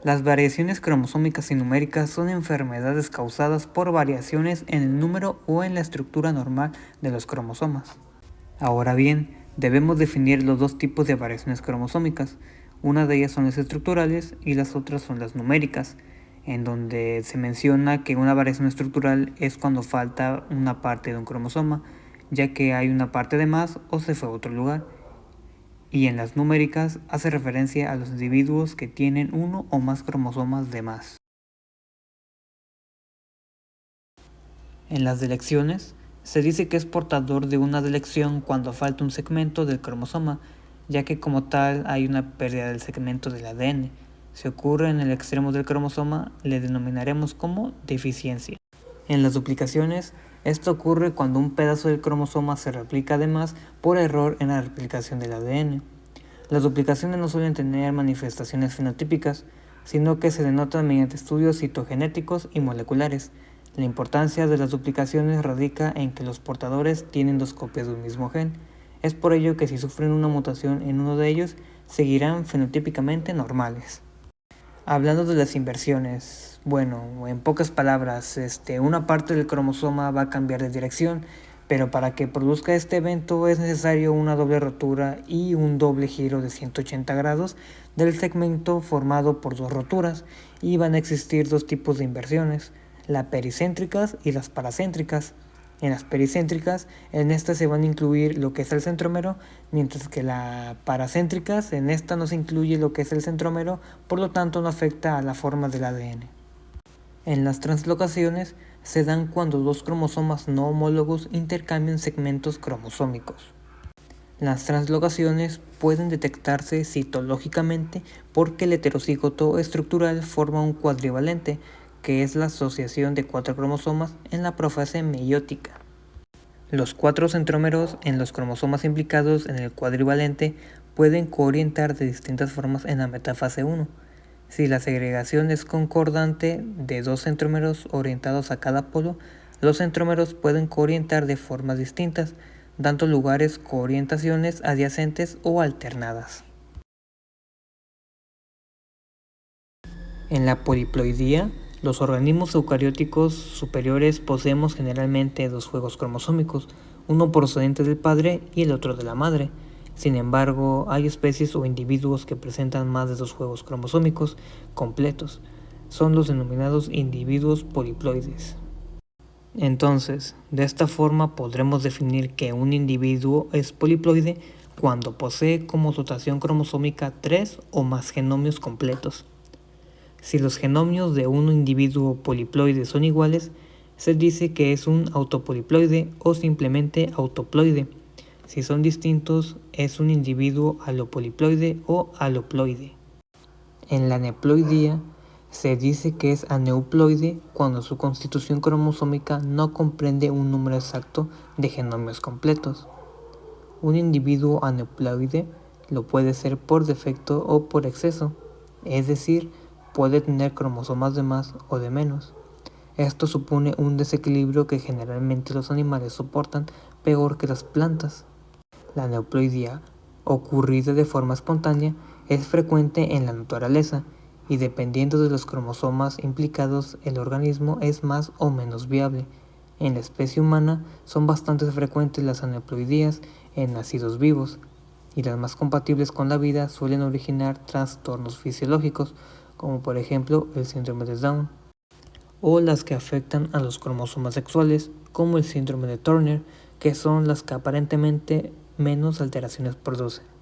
Las variaciones cromosómicas y numéricas son enfermedades causadas por variaciones en el número o en la estructura normal de los cromosomas. Ahora bien, debemos definir los dos tipos de variaciones cromosómicas. Una de ellas son las estructurales y las otras son las numéricas, en donde se menciona que una variación estructural es cuando falta una parte de un cromosoma, ya que hay una parte de más o se fue a otro lugar. Y en las numéricas hace referencia a los individuos que tienen uno o más cromosomas de más. En las delecciones, se dice que es portador de una delección cuando falta un segmento del cromosoma, ya que como tal hay una pérdida del segmento del ADN. Si ocurre en el extremo del cromosoma, le denominaremos como deficiencia. En las duplicaciones, esto ocurre cuando un pedazo del cromosoma se replica además por error en la replicación del ADN. Las duplicaciones no suelen tener manifestaciones fenotípicas, sino que se denotan mediante estudios citogenéticos y moleculares. La importancia de las duplicaciones radica en que los portadores tienen dos copias de un mismo gen. Es por ello que si sufren una mutación en uno de ellos, seguirán fenotípicamente normales. Hablando de las inversiones, bueno, en pocas palabras, una parte del cromosoma va a cambiar de dirección, pero para que produzca este evento es necesario una doble rotura y un doble giro de 180 grados del segmento formado por dos roturas, y van a existir dos tipos de inversiones, las pericéntricas y las paracéntricas. En las pericéntricas, en estas se van a incluir lo que es el centrómero, mientras que las paracéntricas, en esta no se incluye lo que es el centrómero, por lo tanto no afecta a la forma del ADN. En las translocaciones se dan cuando dos cromosomas no homólogos intercambian segmentos cromosómicos. Las translocaciones pueden detectarse citológicamente porque el heterocigoto estructural forma un cuadrivalente, que es la asociación de cuatro cromosomas en la profase meiótica. Los cuatro centrómeros en los cromosomas implicados en el cuadrivalente pueden coorientar de distintas formas en la metafase 1. Si la segregación es concordante de dos centrómeros orientados a cada polo, los centrómeros pueden coorientar de formas distintas, dando lugares coorientaciones adyacentes o alternadas. En la poliploidía, los organismos eucarióticos superiores poseemos generalmente dos juegos cromosómicos, uno procedente del padre y el otro de la madre. Sin embargo, hay especies o individuos que presentan más de dos juegos cromosómicos completos. Son los denominados individuos poliploides. Entonces, de esta forma podremos definir que un individuo es poliploide cuando posee como dotación cromosómica 3 o más genomios completos. Si los genomios de un individuo poliploide son iguales, se dice que es un autopoliploide o simplemente autoploide. Si son distintos, es un individuo alopoliploide o aloploide. En la aneuploidía, se dice que es aneuploide cuando su constitución cromosómica no comprende un número exacto de genomios completos. Un individuo aneuploide lo puede ser por defecto o por exceso, es decir, puede tener cromosomas de más o de menos. Esto supone un desequilibrio que generalmente los animales soportan peor que las plantas. La aneuploidía, ocurrida de forma espontánea, es frecuente en la naturaleza y dependiendo de los cromosomas implicados, el organismo es más o menos viable. En la especie humana son bastante frecuentes las aneuploidías en nacidos vivos, y las más compatibles con la vida suelen originar trastornos fisiológicos, como por ejemplo el síndrome de Down, o las que afectan a los cromosomas sexuales, como el síndrome de Turner, que son las que aparentemente menos alteraciones producen.